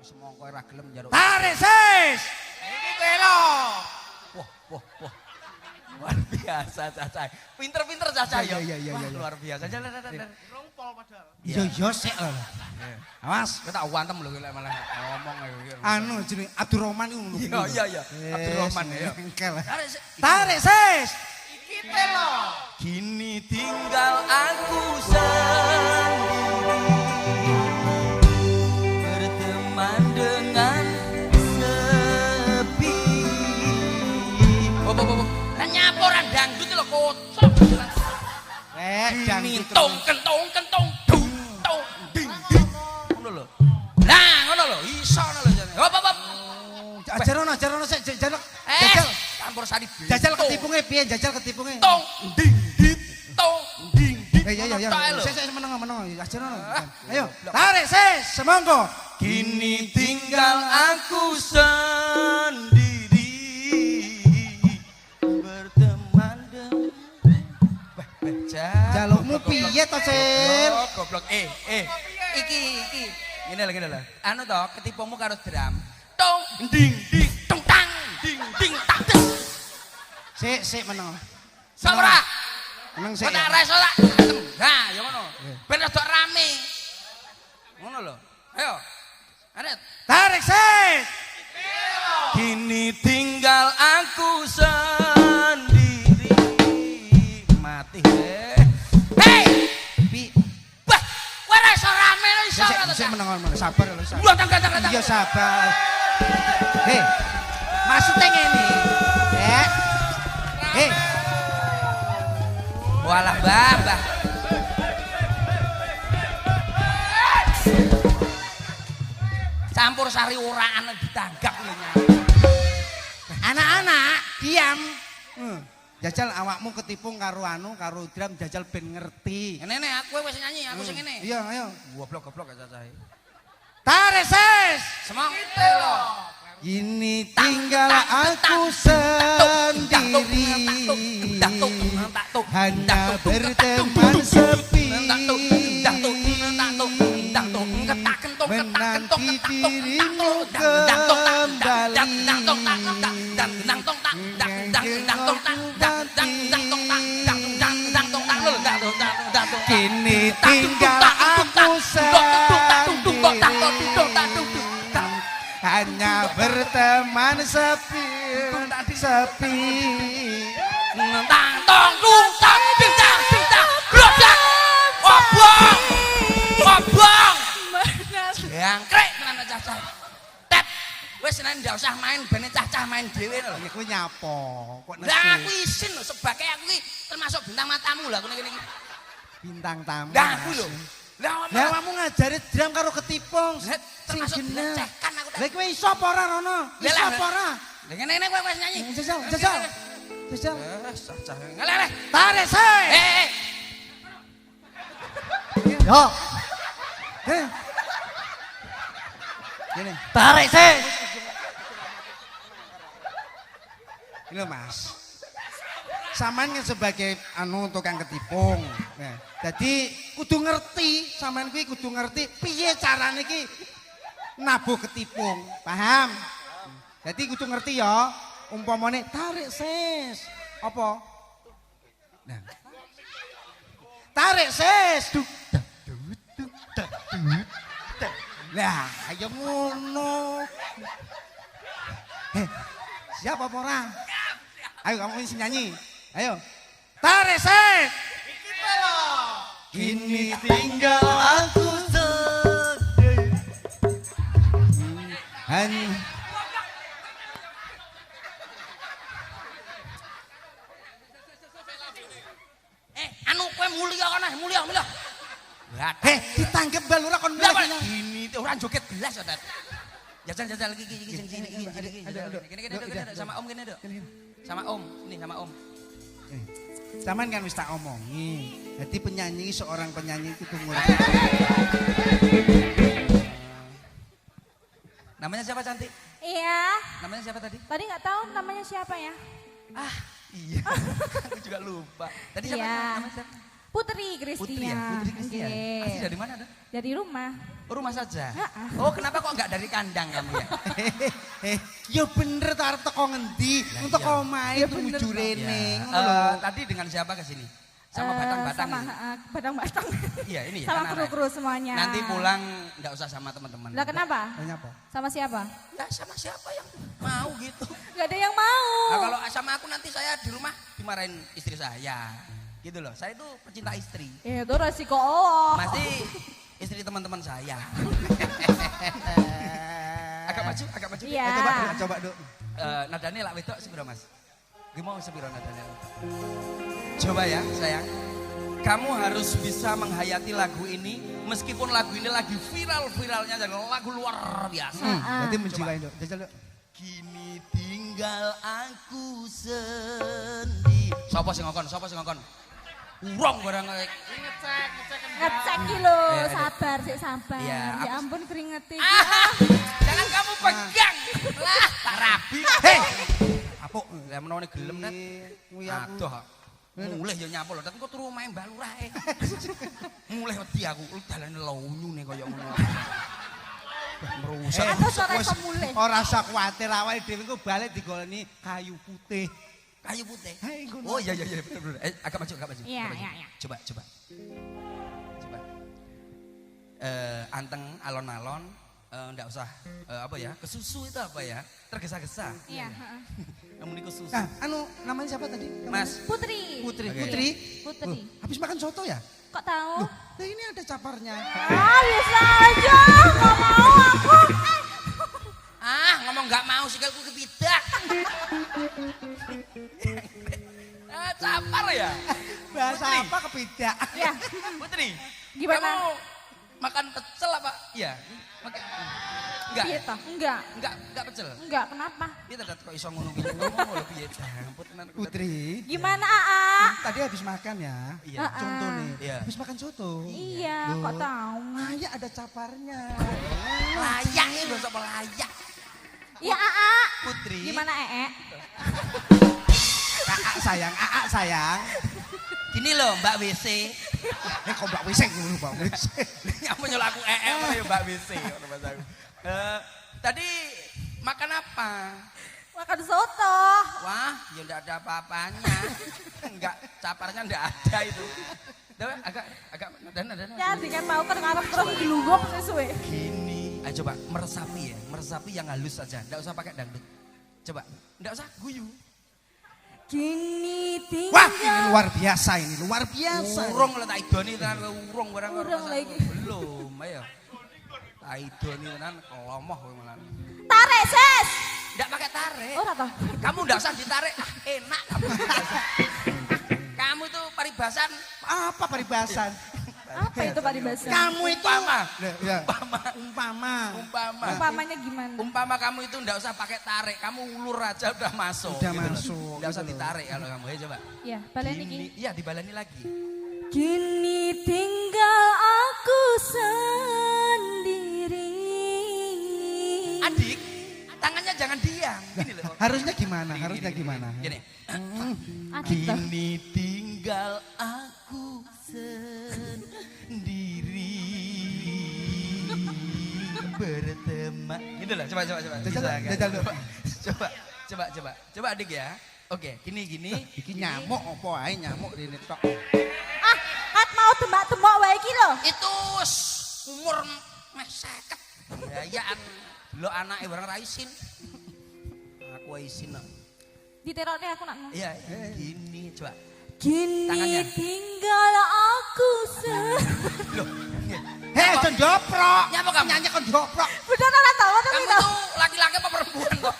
semongko ora gelem njaluk. Tarik sis. Iki kowe lho. Wah. Luar biasa Caca. Pinter-pinter Caca ya. Iya. Luar biasa. Rongpol padahal. Iya sik lho. Awas, Kita wantem lho lek malah ngomong iki. anu jenenge Abdurrahman iku ngono. Iya. Abdurrahman ya. Tarik sis. Iki lho. Kini tinggal aku sendiri berteman dengan sepi. Kan nyaporan dangdut lho kocok. Kini Dangdut. kentong dung tong ding ding. Ngono lho. Nah, ngono lho, iso ngono lho. Hop. Ajarono sik jajal. Campur sari. Jajal ketipunge piye? Jajal ketipunge. Tong ding dit tong ding dit. Iya. Sik meneng. Ajarono. Ayo, tarik sis, semongko. Kini tinggal aku sendiri berteman dengan Jalukmu piye to, Sil? Goblok. Iki. Ngene lho. Anu to, ketipumu karo drum. Tong ding ding tong tang ding ding tang. Sik meneng. Sampura. Meneng sik. Kok ora iso tak. Nah, ya ngono. Ben rada rame. Ngono lho. Ayo. Aret. Tarik sis. Kini tinggal aku sendiri mati hei bah ora iso rame iso Sik meneng sabar lho. lho tangga Iya sabar. Hei. Maksudnya ngene. Hei. walah mbah campur sari uraan ditanggap lho nyai. Anak-anak diam. Jajal awakmu ketipung karo karo drum jajal ben ngerti. Ngene aku wis nyanyi aku sing ngene. Iya, ayo. Goblok ya cacahe. Tarik sis. Semong lho. Ini tinggal aku sendiri hanya berteman sepi menanti dirimu kembali kini tinggal aku sendiri hanya berteman sepi tong tang bintang globak obong jangkrik tenan cacah tet wis nek ndak usah main bene cacah main dhewe lho iku nyapo kok lah aku isin lho sebake aku iki termasuk bintang matamu lah kene iki bintang tamu lah aku lho lah kamu ngajari drum karo ketipung sing termasuk genah lecehkan aku lha kowe iso apa ora Rono iso apa ora lha ngene kowe wis nyanyi jajal cacah ngeleleh tarik sih yo gini tarik sih ini mas saman kan sebagai tukang ketipung nah, jadi kudu ngerti saman kuwi kudu ngerti piye carane iki nabuh ketipung paham jadi kudu ngerti ya umpamane tarik sis apa nah tarik sis lah ayo ngono siapa apa ora ayo kamu isi nyanyi ayo tarik sis kini tinggal aku sendiri hanya anu kowe mulia kana mulia ditangkep bal ora kon mulai gini ora joget belas ya Tat jajal iki sing sini iki kene sama om kene Dok sama om nih sama om Saman kan wis tak omongi. Jadi penyanyi seorang penyanyi itu tunggu. Namanya siapa cantik? Iya. Namanya siapa tadi? Tadi nggak tahu namanya siapa ya? Ah iya. Aku juga lupa. Tadi siapa? Iya. Namanya siapa? Putri Kristia. Putri ya? Putri Kristia. Nggih. Asli dari mana dah? Dari rumah. Rumah saja? Heeh. Oh kenapa kok nggak dari kandang kamu ya? Ya bener ta arep teko ngendi? Lah, Untuk iya. omahe Ya bener, menuju Pak. rene. Ya. Ngono lho. Tadi dengan siapa ke sini? Sama batang-batang Sama ini? batang-batang. Iya ini ya. Sama anak-anak. kru-kru semuanya. Nanti pulang nggak usah sama teman-teman. Lah kenapa? Tanya apa? Sama siapa? Ya sama siapa yang mau gitu. Gak ada yang mau. Nah, kalau sama aku nanti saya di rumah dimarahin istri saya. Gitu loh. Saya itu pecinta istri. Itu resiko Allah. Masih istri teman-teman saya. agak maju, agak maju. Iya. Coba Duk. Nadane lak wedok sepiro Mas? Gimana sepiro nadane? Coba ya sayang. Kamu harus bisa menghayati lagu ini meskipun lagu ini lagi viral-viralnya dan lagu luar biasa. Berarti menjiwai Duk. Jajal Duk. Kini tinggal aku sendiri. Sopo sing ngokon? Sopo sing ngokon? Urong barang Ngecek Ngecek ki lho, Iya, iya. sabar sik sabar. Iya, Ya aku- ampun keringetin. Jangan kamu pegang. Lah, tak rabi. Hei. Apuk. Lah menone gelem net. Kuwi aku. Aduh. Mulih ya nyapu lho, tapi kok turu omahe Mbah Lurah e. Mulih wedi aku, dalane launyune kaya ngono. Merusak. Atau sore Wes, semule. Ora usah kuwatir awake dhewe engko balik digoleni kayu putih. Kayu putih. Hei, ngono. Oh iya iya iya betul betul. Agak maju agak maju. Iya, agak maju. iya, iya. Coba coba. Coba. Anteng alon-alon ndak usah apa ya? Kesusu itu apa ya? Tergesa-gesa. Iya, heeh. Namun itu susu. Ah, namanya siapa tadi? Mas, Putri. Putri. Oke. Putri. Putri. Loh, habis makan soto ya? Kok tahu? Nah ini ada caparnya. Ah, bisa aja. Gak mau aku. ngomong nggak mau sikilku kepidak. Capar ya? Bahasa Putri. apa kepidak? Ya, Putri. Gimana? Kamu makan pecel apa? Iya. Makan. Enggak. piye toh? Enggak. Enggak pecel. Enggak, kenapa? Piye dadat kok iso ngono iki ngomong lho piye? Ampun tenan. Putri. Gimana, Aa? Tadi habis makan ya. Iya. Contoh nih. Iya. Habis makan soto. Iya, Loh, kok tahu? Kayak ada caparnya. Layak ya lho sapa layak. Iya, Aa. Putri. Gimana, Ee? Aa sayang. Gini loh Mbak WC. Kok Mbak Wiseng ngono Mbak Wiseng. Yang menyuruh aku ya Mbak WC. ngono bahasa aku. Tadi makan apa? Makan soto. Wah, ya enggak ada apa-apanya. Enggak, caparnya enggak ada itu. Agak dan. Ya, dengan mau kan ngarep terus geluguk sesuai. Gini. Ayo coba meresapi ya, meresapi yang halus saja. Enggak usah pakai dangdut. Coba, enggak usah guyu. Kini tinggal. Wah, ini luar biasa ini, luar biasa. Urung lah tak idoni tenan urung barang karo Urung masak. lagi. Belum, ayo. Tak idoni tenan kelomoh kowe malah. Tarik, Sis. Enggak pakai tarik. Ora toh? Kamu enggak usah ditarik. Ah, enak kamu. Kamu itu paribasan Apa paribasan? Apa itu paribasan? Kamu itu umpama. Ya. Umpama. Umpama. Umpamanya gimana? Umpama kamu itu enggak usah pakai tarik, kamu ulur aja udah masuk. Udah gitu loh. masuk, Enggak usah gitu loh. ditarik kalau kamu. Ayo coba. Ya, balen iki. Iya, dibalani lagi. Kini tinggal aku sendiri. Adik, tangannya jangan diam. Gini loh. Harusnya gimana? Gini, Harusnya gini, gimana? Gini. Adik toh. Kini tinggal aku sendiri berteman. Gitu loh, coba. Jajal, Bisa, kan? jajal, Dok. Coba adik ya. Oke, gini. Iki nyamuk apa ae nyamuk rene tok. Ah, kat mau tembak-tembak wae iki lho. Itu umur meh 50. Gayaan lo anake bareng ra isin. Aku isin. No. Diterokne aku nak. Iya, gini coba. Kini Tangannya. tinggal aku Loh. Hei, condoprok. Nyapa kamu? Nyanyi condoprok. Bener ora tahu to Kamu itu. tuh laki-laki apa perempuan kok?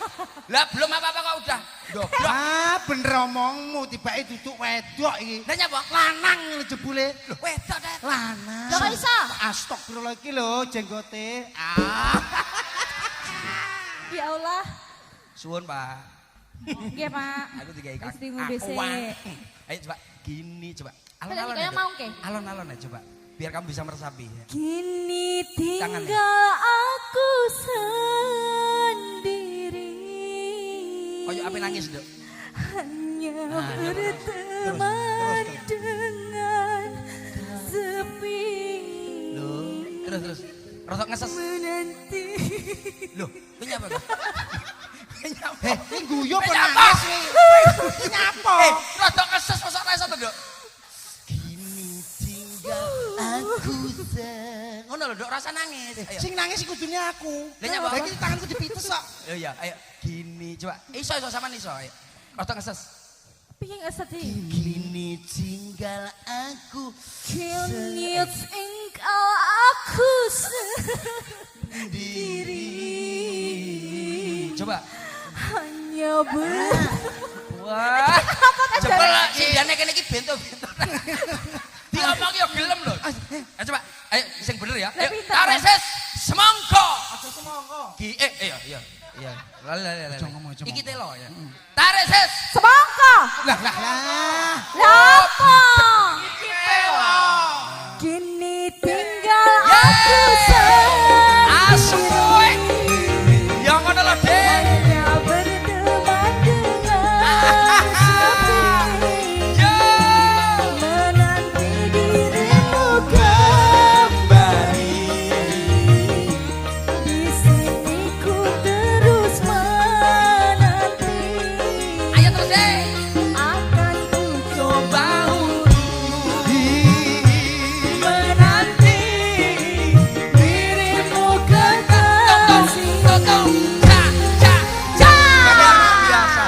Lah belum apa-apa kok udah. Goblok. Ah, bener omongmu tibake duduk wedok iki. Lah nyapa? Lanang ngene jebule. Loh, wedok dah. Lanang. Lah kok iso? Astagfirullah iki lho jenggote. Ah. Ya Allah. Suwun, Pak. Nggih, Pak. Aku digawe kaki. Istrimu BC. Ayo coba gini coba. Balik Alon-alon kaya aja. mau ke? Alon-alon aja coba. Biar kamu bisa meresapi ya. Kini tinggal Tangannya. aku sendiri. Koyo ape nangis, Dok. Hanya Nah, ya, berteman dengan terus. Rotok ngeses. Menanti. Loh, kowe nyapa to? Kowe nyapa? Ini guyu apa Nyapa? nangis nih? Nyapa? Rotok ngeses mosok ora iso to, Dok? Kini tinggal aku ngono lho, Dok, rasa nangis. Ayo. Sing nangis kudunya aku. Lah, nyapa? Lagi tanganku dipites kok. Iya, ayo. Gini, coba. Iso sampean iso, ayo. Rotok ngeses. Piye ngeseti? Kini tinggal aku Kini engkau aku sendiri. Coba. Hanya Wah. Jebel sindane kene iki bento-bento. Diomong yo gelem lho. Ayo coba. Ayo sing bener ya. Ayo tarik ses semangka. Aja semangka. Iya. Lali. Aja ngomong, aja Iki ngomong. telo ya. Tarik ses. semangka. Lah. Lah apa? Iki telo. Kini tinggal aku sendiri. Asem kowe. Ya ngono lho, Dek. Hanya berteman dengan sepi. Ya. Menanti dirimu kembali. Di sini ku terus menanti. Ayo terus, Dek. Akan ku coba Menanti dirimu kekasih. Totong. Ja. Biasa.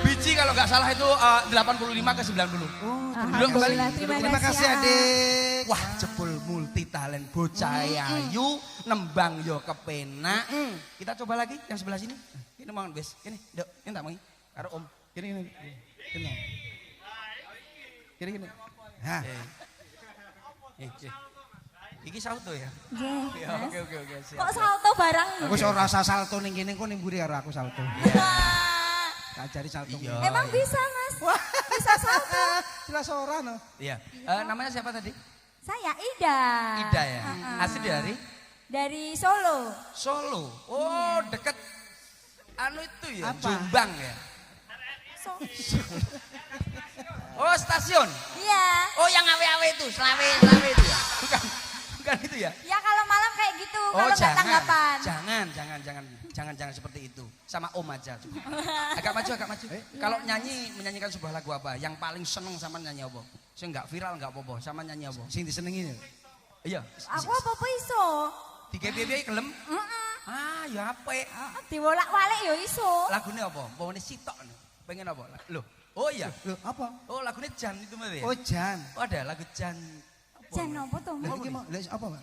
Biji kalau nggak salah itu 85 ke 90. Alhamdulillah, Terima kasih adik. Wah, jebul multi talent bocah ayu, nembang yo kepenak. Kita coba lagi yang sebelah sini. Ini mau wis, ini, Dok, ini tak mau. Karo Om. Kini. Kini. Hah. Iki salto ya? Nggih, Ya, Mas. oke, siap. Kok salto barang? Aku ora rasa salto ning kene kok ning mburi karo aku salto. Wah, Tak ajari salto. Iya. emang bisa, Mas? Bisa salto. Jelas ora no. Iya. Namanya siapa tadi? Saya Ida. Ida ya? Asli dari? Dari Solo. Solo. Oh, deket anu itu ya, Apa? Jombang ya? So- Oh, stasiun. Iya. Oh, yang awe-awe itu, selawe itu ya? Bukan itu ya? Ya kalau malam kayak gitu, Oh, kalau nggak tanggapan. jangan seperti itu. Sama Om aja. Coba. Agak maju. Kalau menyanyikan sebuah lagu apa? Yang paling seneng sama nyanyi apa? Saya nggak viral nggak apa-apa. Sama nyanyi apa? Sing disenengi. Iya. Aku apa-apa iso. Tiga biaya kelem. Heeh. Ah, ya apa? Diwolak-walik ya iso. Lagunya apa? Pokoknya sitok nih. Pengen apa? Loh. Oh iya. Loh, apa? Oh lagunya Jan itu mah ya? Oh, Jan. Oh ada lagu Jan. Jan apa tuh? Lah Mas? iki mau lha apa, Pak?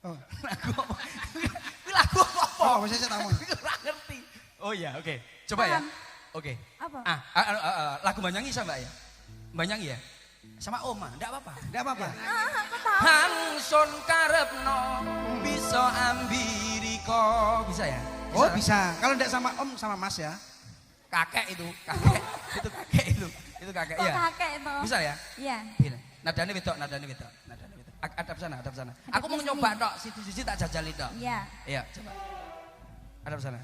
Oh. Lagu apa? Ini lagu apa? Oh, wis saya tahu. Nggak ngerti. Oh iya, oke. Coba ya. Paham. Oke. Apa? Lagu Banyangi sama Mbak ya? Banyangi ya? Sama Oma, enggak apa-apa. Enggak apa-apa. Aku tahu. Hangson karepno bisa ambiri kok. Bisa ya? Oh, bisa. Kalau enggak sama Om sama Mas ya. Kakek itu. Itu kakek Kok ya. kakek itu? Bisa ya? Iya. Gini. Nadane wedok. Adap sana. Aku mau Adapnya nyoba tok, siji-siji tak jajali tok. Iya. Iya, coba. Adap sana.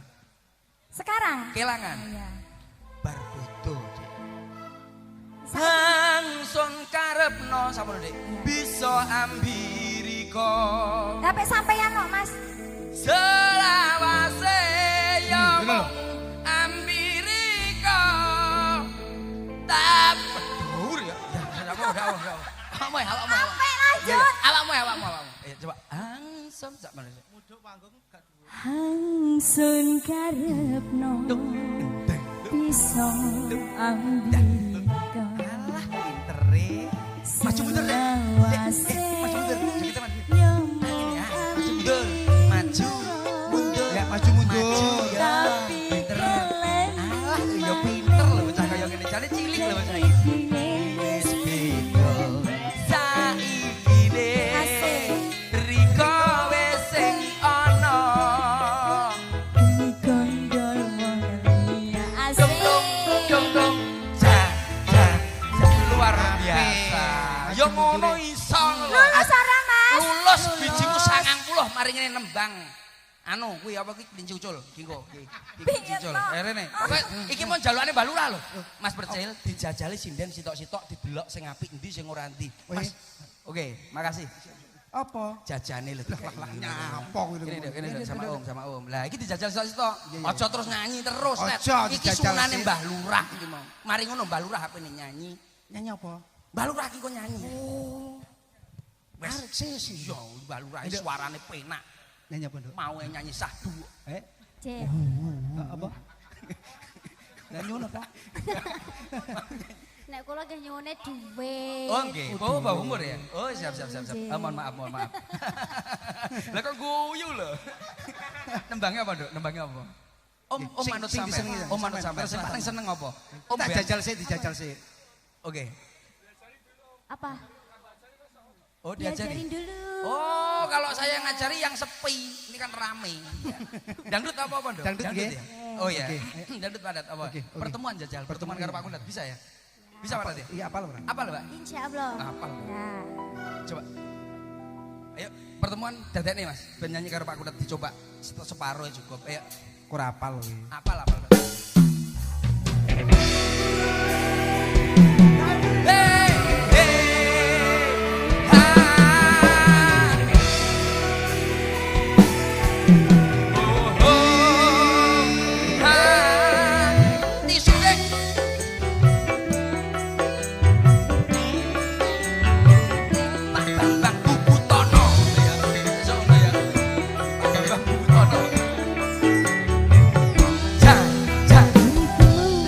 Sekarang? Kelangan. Iya. Barbudo. Hangson karepno sapa lho, Dik? Bisa ambiri kok. Sampai sampeyan kok, Mas. Selawase yo Gini loh. ambiri kok. Tak dur ya. Ya, apa. Awakmu ya. Sampai lanjut. Awakmu. Ya coba. Hangson sak mana. Muduk panggung gak dhuwur. Hangsun karepno bisa ambiri Alah pintere. Maju mundur deh. Maju mundur. Kita maju. Ya, maju mundur. Mundur. Ya, maju mundur. Ya, pinter. Alah, ya pinter lho bocah kaya ngene. Jane cilik lho bocah iki. Wis beda. Saiki ne. Riko wis sing ana. Gondol monelia asik. Dong. Luar biasa. Ya ngono iso lho. Lulus ora, Mas? Lulus bijimu 90 mari ngene nembang. Anu kuwi apa kuwi kelinci ucul. Gingko. Piye Ucul. to? Rene. Iki mau jalukane Mbak Lurah lho. Mas Percil dijajali sinden sitok-sitok didelok sing apik endi sing ora endi. Mas. Oke, makasih. Apa? Jajane lho. Nyapa kuwi. Ini sama Om. Lah iki dijajal sito. Aja terus nyanyi terus, Net. Aja Iki dijajal sunane sik. Mbah Lurah iki mau. Mari ngono Mbah Lurah HP-ne nyanyi. Nyanyi apa? Mbah Lurah iki kok nyanyi. Wes Arek sih. yo Mbah Lurah iki suarane penak. Nyanyi apa, Nduk? Mau nyanyi sahdu. Cek. Apa? Nyanyi ngono ta? Nek kula nggih nyuwune dhuwit. Oh nggih. Oh Mbah Umur ya. Oh siap. Mohon maaf. Lah kok guyu lho. Nembangnya apa, Nduk? Nembangnya apa? Om manut sing sampean. disenengi. Om manut sampean. Sing paling seneng apa? Om Tak ben- dijajal sih. Oke. Apa? Oh Diajarin diajari. dulu. Oh, kalau saya ngajari yang sepi, ini kan rame. Dangdut apa Nduk? Dangdut nggih. ya? Oh iya. Oke. Dangdut padat apa? Oke. Pertemuan jajal, pertemuan karo Pak Kundat bisa ya? Bisa Pak ya? Iya, apal ora? Apa lho, Pak? Insyaallah. Apal. Nah. Coba. Ayo, pertemuan dadekne Mas. Ben nyanyi karo Pak Kundat dicoba separuh cukup. Ayo, Ora apal kuwi. apal. Hey, ha. Ha. Tisu deh. Pak Bambang Bubutono ya. Sono ya. Pak Bambang Bubutono. Jan.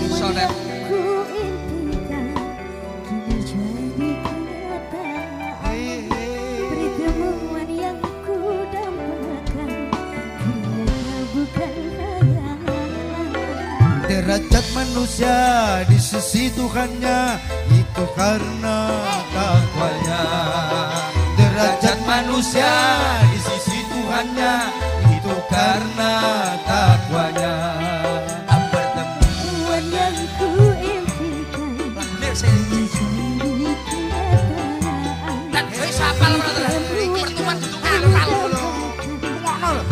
Sonet. Ku impikan kini jadi kenyataan. Pertemuan yang ku dambakan ternyata bukan khayalan. Derajat manusia di sisi Tuhannya itu karena takwanya. Derajat manusia di sisi Tuhannya itu karena takwanya. Pertemuan yang ku impikan Lagune sing jadi kenyataan. dan wis hafal ora iki pertemuan duduk hafal lho. Ngono lho.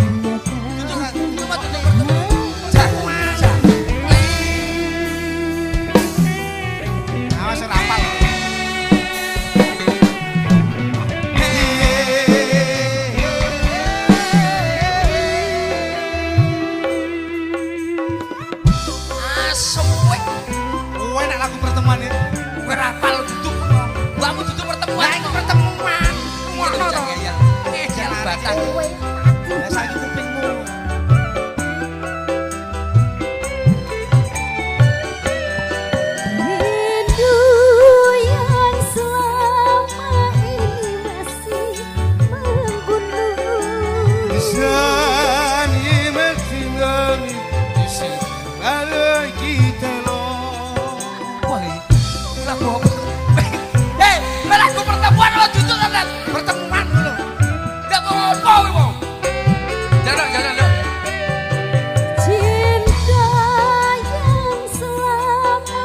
Duduk pertemuan. Jan. Awas ora apal. Asuwe. Kowe nek lagu pertemuan iki. Kowe ora hafal duduk. Kamu duduk pertemuan. Lah iki pertemuan. Ngono to. Ngeyel batang. Kowe Lah saiki kupingmu. rindu yang selama ini masih membunuh. Sani metinggali di segala kita loh. Wah, lagu apa? Hei, lagu pertemuan lo duduk kan? Pertemuan dulu. Enggak apa-apa kowe mau. Jangan. Cinta yang selama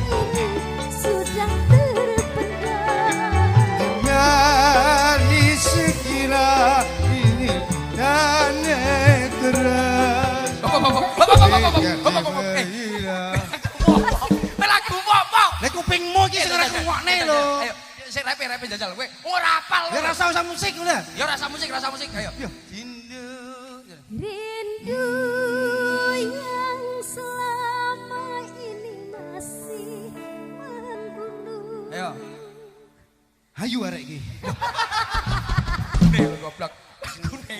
ini sudah terpendam. Dari sekira ini dan keras. Lagu apa? Lah kupingmu iki sing ora ngrungokne lho. Ayo, sik rapi jajal kowe. Ora hafal. Ya rasa usah musik udah. Ya rasa musik. Ayo. Jindu. Rindu yang selama ini masih membunuh. Ayo. Hayu arek iki. Nih goblok.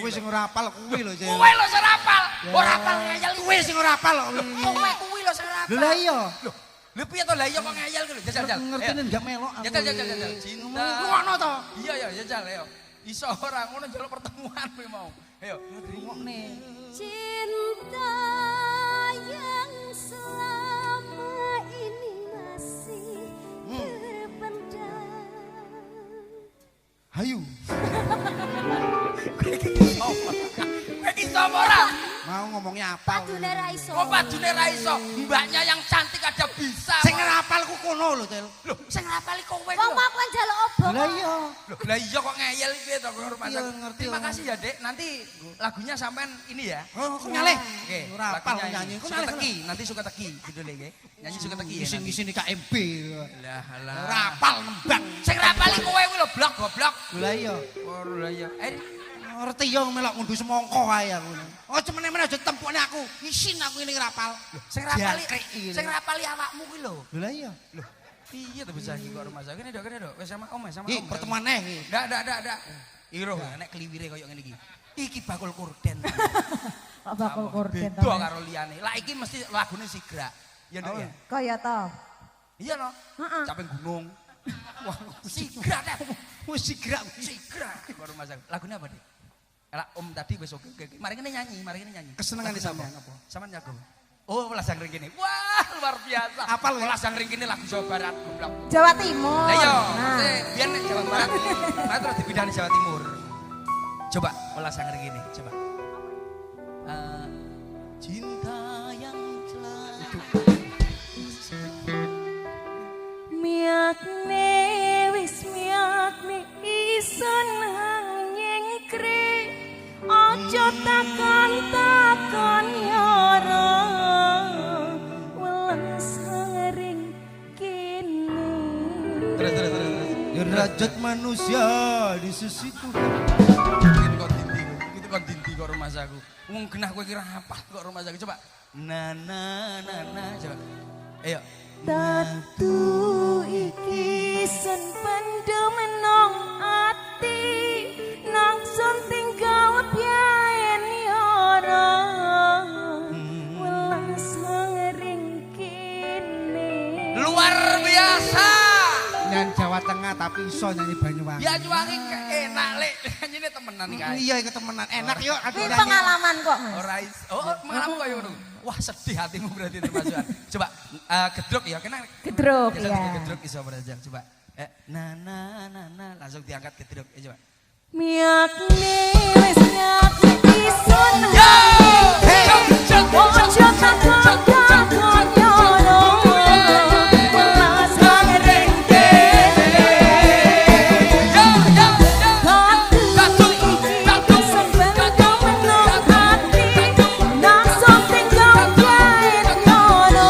Kowe sing ora apal kuwi lho, Cek. Kowe lo sing hafal. Ora hafal ngeyel Kowe sing ora apal kok. Kowe kuwi lo sing hafal. Lho lah iya. Lho piye to lah iya kok ngeyel ku lho jajal. Ngertine enggak melok. Jajal. Cinta. Ngono to. Iya jajal ayo. Iso ora ngono njaluk pertemuan kowe mau. Ayo. Ngrungokne. Cinta yang selama ini masih terpendam. Hayu. Kowe iki sapa ora? Mau ngomongnya apa? Padune ra iso. Kok padune ra iso? Mbaknya yang cantik aja bisa. Sing ngrapalku kono lho, Cil. Loh, sing ngapali kowe Wong lho. mau kan njaluk obong. Lah iya. Loh, lah iya kok ngeyel iki to kok rumah Iya, sakit. ngerti, Terima Om. kasih ya, Dek. Nanti lagunya sampean ini ya. Oh, kok nyaleh? Oke, Ora apal lagunya nyanyi. ini. Kok Suka nyaleh? teki, nanti suka teki gitu deh, nggih. Nyanyi suka teki ya. nanti. Isin-isin di KMB. Lah, lah. Ora apal nembang. Sing rapali kowe kuwi lho, blok goblok. Lah iya. Oh, lah iya. Ngerti yo melok ngunduh semongko ae aku. Oh cemene-mene aja tempukne aku. Isin aku ini ngrapal. Sing rapali, Jangkrik. sing rapali awakmu kuwi lho. Lah iya. Loh, piye to bisa iki kok rumah sakit. Kene, Dok. Wis sama Om, sama Iki Om. pertemuan neh iki. Ndak. Iro, nek kliwire koyo ngene iki. Iki bakul korden. Kok bakul korden to. Beda karo liyane. Lah iki mesti lagune Sigra. Ya Nduk ya. Kaya to. Iya no. Heeh. Capek gunung. Wah, Sigra deh. Wis sigrak. Sigra. Kok rumah sakit. Lagunya apa, Dik? Lah Om tadi wis oke. Mari kene nyanyi. Kesenengan di Lagu sampean apa? apa? Sampean jago. Oh, Welas Jangkring kene. Wah, luar biasa. Apal, Wes? Welas Jangkring kene lagu Jawa Barat goblok. Jawa Timur. Lah iya, Nah. biar nek Jawa Barat ini, nah terus dipindah di Jawa Timur. Coba Welas Jangkring kene, coba. Cinta yang telah Miakne wis miakne isun nyengkre aja takon yara welas ring kene. terus. Derajat manusia di sisi Tuhan. Itu kon dinti kok rumah saku. Wong genah kowe kira apa kok rumah saku. Coba. Na coba. Ayo. Tatu iki sun pendem nang ati nang sun tinggal biayen yara welas ring kene. Luar biasa. Nyanyi Jawa Tengah tapi iso nyanyi Banyuwangi. Ya Banyuwangi enak lek nyine temenan iki kae. Iya iki temenan. Enak yo aku Ini nyanyi. pengalaman kok, Mas. Ora pengalaman koyo ngono. Wah, sedih hatimu berarti termasukan. Coba gedruk ya, kena Gedruk, biasa iya. gedruk iso berajak. Coba. Langsung diangkat gedruk. Coba. Miakne wis nyakne isun Yo! ojo takon yara welas ring kene. Tatu iki sun pendem nang ati nang sun tinggal biayen yara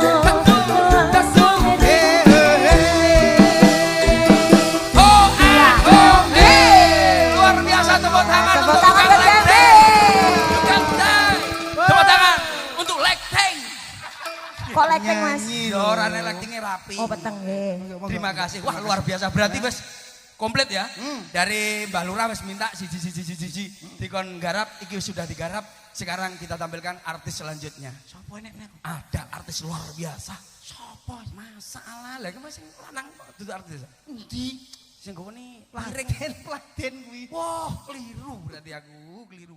welas ring Luar biasa tepuk tangan Tepuk untuk tangan tukang buat Leg Bebe. Day. Tukang Day. Tepuk tangan untuk Leg Day. Kok lekeng, Mas? Nyanyi Ya lho. orangnya lightingnya rapi. Oh, peteng nggih. Terima kasih. Wah, luar biasa. Berarti wes komplit ya. Dari Mbah Lurah wes minta siji dikon garap, iki sudah digarap. Sekarang kita tampilkan artis selanjutnya. Sopo nek nek? Ada artis luar biasa. Sopo? Masalah. Lah iki masing lanang dudu artis. Endi? Sing gowo ni Laden kuwi. Wah, keliru berarti aku. Keliru.